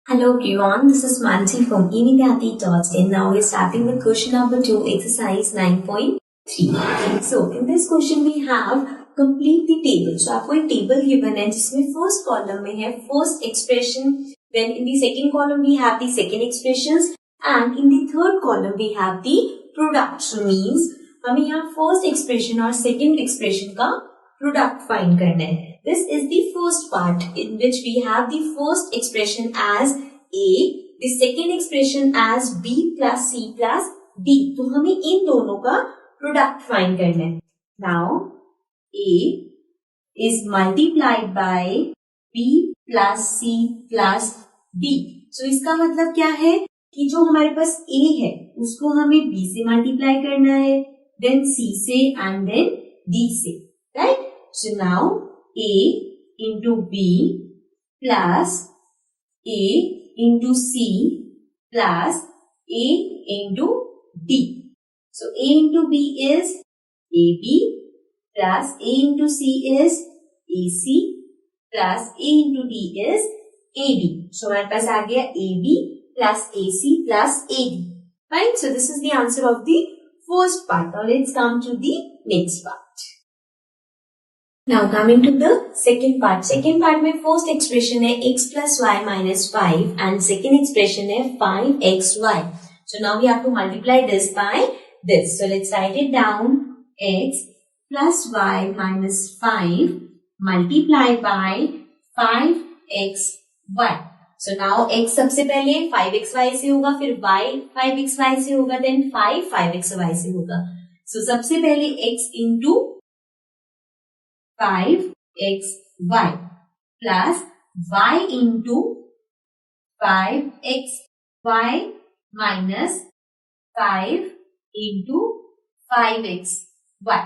Hello everyone, this is Mansi from evidyati.in. Now we are starting with question number 2, exercise 9.3. So in this question we have complete the table. So आपको एक table given है जिसमें first column में है first expression, then in the second column we have the second expressions and in the third column we have the product. So means हमें यहाँ first expression और second expression का product find करना है. This is the first part in which we have the first expression as A, the second expression as B plus C plus D. तो हमें इन दोनों का product find करना है. Now A is multiplied by B plus C plus D. So इसका मतलब क्या है कि जो हमारे पास A है उसको हमें B से multiply करना है, then C से and then D से, right? So now A into B plus A into C plus A into D. So A into B is AB plus A into C is AC plus A into D is AD. So हमारे पास आ गया AB plus AC plus AD. Fine. So this is the answer of the first part. Now let's come to the next part. Now coming to the second part. Second part में first expression है x plus y minus 5 and second expression है 5xy. So now we have to multiply this by this. So let's write it down. X plus y minus 5 multiplied by 5xy. So now x सबसे पहले 5xy से होगा, फिर y 5xy से होगा, then 5xy से होगा. So सबसे पहले x into 5xy plus y into 5xy minus 5 into 5xy.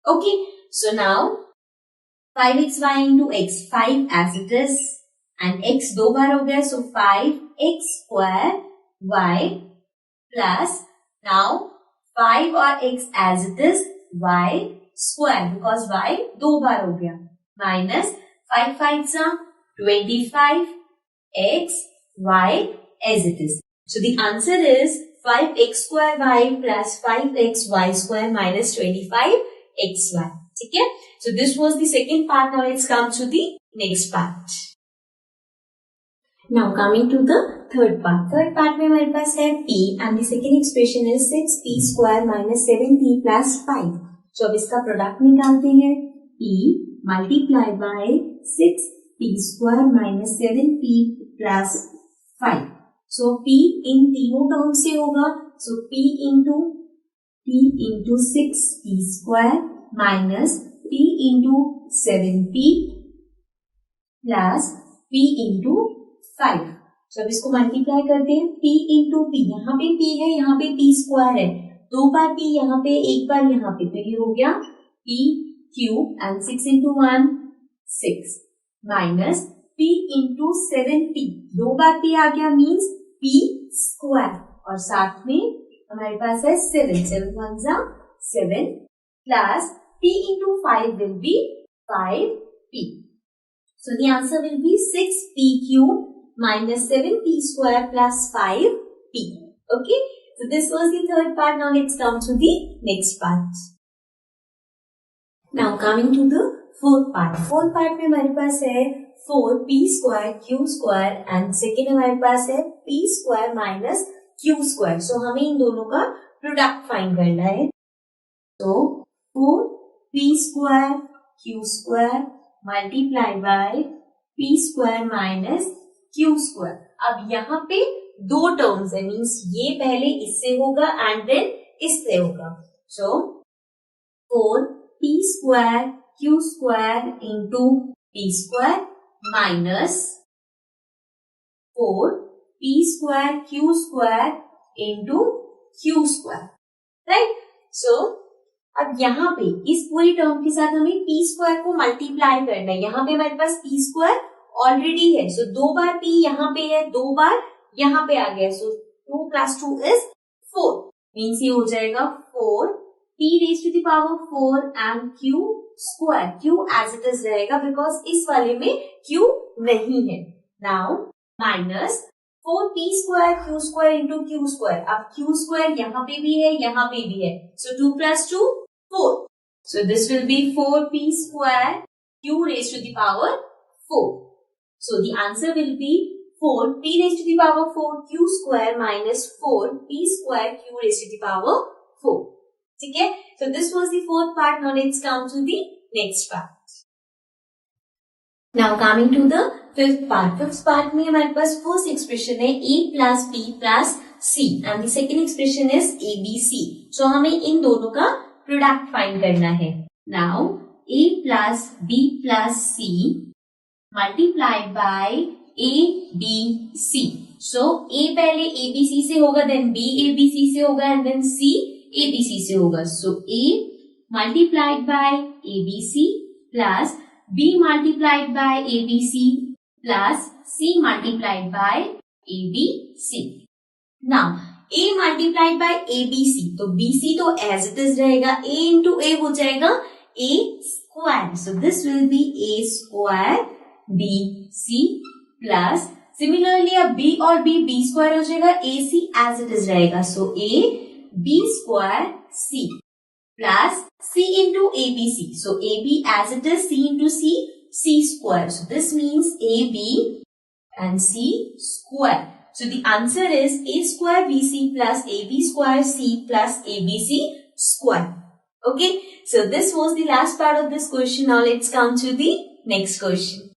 Okay, so now 5xy into x, 5 as it is and x दो बार हो गया, so 5x square y plus now 5 और x as it is y square because y दो बार हो गया minus 5 5s are 25 x y as it is. So the answer is 5x square y plus 5x y square minus 25 x y. ठीक है? So this was the second part. Now let's come to the next part. Now coming to the third part. Third part में हमारे पास है p and the second expression is 6p square minus 7p plus 5. तो अब इसका product निकालते हैं. P multiply by 6p square minus 7p plus 5. So P इन तीनों term से होगा. So P into 6p square minus P into 7p plus P into 5. तो अब इसको मल्टीप्लाई करते हैं. P into P, यहाँ पे P है, यहाँ पे P स्क्वायर है, दो बार P यहाँ पे, एक बार यहाँ पे, तो ये हो गया P cube and 6 into 1 6 minus P into 7P, दो बार P आ गया मीन्स P स्क्वायर और साथ में हमारे पास है 7 1 7 plus P into 5 will be 5P. So the answer will be 6P cube minus 7P square plus 5P. Okay. So this was the third part. Now let's come to the next part. Now coming to the fourth part. Fourth part में हमारे पास है 4p square q square and second हमारे पास है p square minus q square. So हमें इन दोनों का product find करना है. So 4p square q square multiply by p square minus q square. अब यहाँ पे दो टर्म्स है मीन्स ये पहले इससे होगा एंड देन इससे होगा. So 4p square q square into p square minus 4p square q square into q square, right. So अब यहाँ पे इस पूरी टर्म के साथ हमें p स्क्वायर को मल्टीप्लाई करना है. यहाँ पे हमारे पास p स्क्वायर ऑलरेडी है, सो दो बार p यहाँ पे है, दो बार यहाँ पे आ गया. सो 2 plus 2 is 4 मीन्स ये हो जाएगा 4p raised to the power 4 and q square. q as it is रहेगा बिकॉज इस वाले में q नहीं है. Now minus 4p square q square into q square. अब q स्क्वायर यहाँ पे भी है, यहाँ पे भी है. So 2 plus 2, 4. So this will be 4p square q raised to the power 4. So the answer will be 4p raised to the power 4 q square minus 4p square q raised to the power 4. ठीक है? So this was the fourth part. Now let's come to the next part. Now coming to the fifth part. Fifth part में हमारे पास first expression है a plus b plus c and the second expression is abc. So हमें इन दोनों का product find करना है. Now a plus b plus c multiplied by a b c. So a पहले abc से होगा, then b abc से होगा and then c abc से होगा. So a multiplied by abc plus b multiplied by abc plus c multiplied by abc. Now a multiplied by abc, तो bc तो as it is रहेगा, a into a हो जाएगा a square. So this will be a square bc plus similarly अब b और b square हो जाएगा, ac as it is रहेगा. So a b square c plus c into abc. So ab as it is, c into c square. So this means ab and c square. So the answer is a square bc plus ab square c plus abc square. Okay. So this was the last part of this question. Now let's come to the next question.